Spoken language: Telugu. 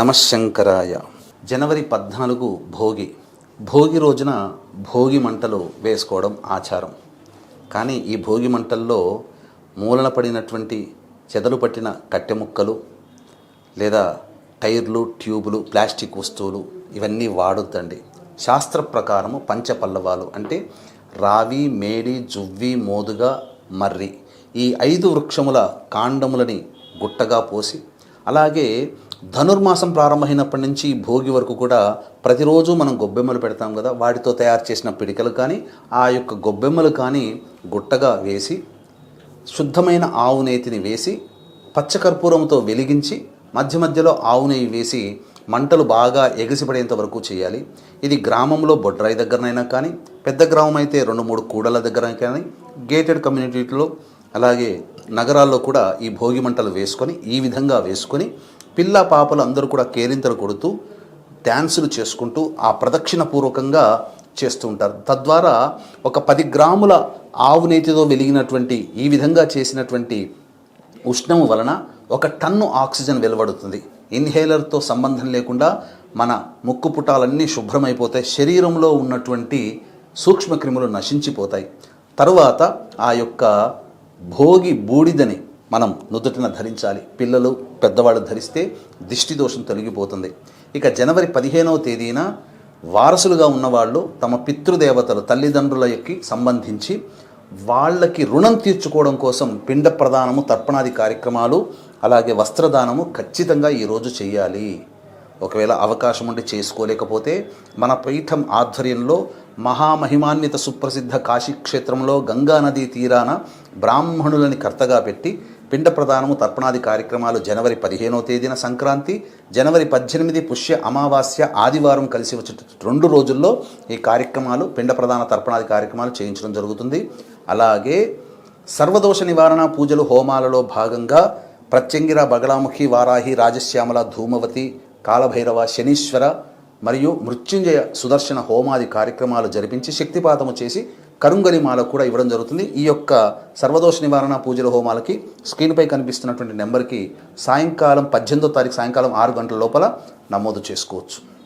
నమశంకరాయ. జనవరి 14 భోగి. భోగి రోజున భోగి మంటలు వేసుకోవడం ఆచారం. కానీ ఈ భోగి మంటల్లో మూలన పడినటువంటి చెదలు పట్టిన కట్టె ముక్కలు లేదా టైర్లు, ట్యూబులు, ప్లాస్టిక్ వస్తువులు ఇవన్నీ వాడొద్దండి. శాస్త్ర ప్రకారము పంచపల్లవాలు అంటే రావి, మేడి, జువ్వి, మోదుగ, మర్రి ఈ 5 వృక్షముల కాండములని గుట్టగా పోసి, అలాగే ధనుర్మాసం ప్రారంభమైనప్పటి నుంచి భోగి వరకు కూడా ప్రతిరోజు మనం గొబ్బెమ్మలు పెడతాం కదా, వాటితో తయారు చేసిన పిడికలు కానీ ఆ యొక్క గొబ్బెమ్మలు కానీ గుట్టగా వేసి శుద్ధమైన ఆవు నేతిని వేసి పచ్చకర్పూరంతో వెలిగించి మధ్య మధ్యలో ఆవు నెయ్యి వేసి మంటలు బాగా ఎగసిపడేంత వరకు చేయాలి. ఇది గ్రామంలో బొడ్రాయి దగ్గరనైనా కానీ, పెద్ద గ్రామం అయితే 2-3 కూడల దగ్గర కానీ, గేటెడ్ కమ్యూనిటీలో అలాగే నగరాల్లో కూడా ఈ భోగి మంటలు వేసుకొని ఈ విధంగా వేసుకొని పిల్ల పాపలు అందరూ కూడా కేరింతలు కొడుతూ డ్యాన్సులు చేసుకుంటూ ఆ ప్రదక్షిణ పూర్వకంగా చేస్తూ ఉంటారు. తద్వారా ఒక 10 గ్రాముల ఆవు నేతితో వెలిగినటువంటి ఈ విధంగా చేసినటువంటి ఉష్ణము వలన 1 టన్ను ఆక్సిజన్ వెలువడుతుంది. ఇన్హేలర్తో సంబంధం లేకుండా మన ముక్కు పుటాలన్నీ శుభ్రమైపోతాయి, శరీరంలో ఉన్నటువంటి సూక్ష్మక్రిములు నశించిపోతాయి. తరువాత ఆ యొక్క భోగి బూడిదని మనం నుదుటిన ధరించాలి. పిల్లలు, పెద్దవాళ్ళు ధరిస్తే దిష్టి దోషం తొలగిపోతుంది. ఇక జనవరి 15వ తేదీన వారసులుగా ఉన్నవాళ్ళు తమ పితృదేవతలు తల్లిదండ్రులకి సంబంధించి వాళ్ళకి రుణం తీర్చుకోవడం కోసం పిండ ప్రదానము, తర్పణాది కార్యక్రమాలు అలాగే వస్త్రదానము ఖచ్చితంగా ఈరోజు చేయాలి. ఒకవేళ అవకాశం ఉండి చేసుకోలేకపోతే మన పీఠం ఆధ్వర్యంలో మహామహిమాన్విత సుప్రసిద్ధ కాశీక్షేత్రంలో గంగానదీ తీరాన బ్రాహ్మణులని కర్తగా పెట్టి పిండ ప్రదానము, తర్పణాది కార్యక్రమాలు జనవరి 15వ తేదీన సంక్రాంతి, జనవరి 18 పుష్య అమావాస్య ఆదివారం కలిసి వచ్చే 2 రోజుల్లో ఈ కార్యక్రమాలు పిండ ప్రదాన, తర్పణాది కార్యక్రమాలు చేయించడం జరుగుతుంది. అలాగే సర్వదోష నివారణ పూజలు హోమాలలో భాగంగా ప్రత్యంగిర, బగళాముఖి, వారాహి, రాజశ్యామల, ధూమవతి, కాలభైరవ, శనీశ్వర మరియు మృత్యుంజయ సుదర్శన హోమాది కార్యక్రమాలు జరిపించి శక్తిపాతము చేసి కరుంగలిమాల కూడా ఇవ్వడం జరుగుతుంది. ఈ యొక్క సర్వదోష నివారణ పూజల హోమాలకి స్క్రీన్పై కనిపిస్తున్నటువంటి నెంబర్కి సాయంకాలం 18వ తారీఖు సాయంకాలం 6 గంటల లోపల నమోదు చేసుకోవచ్చు.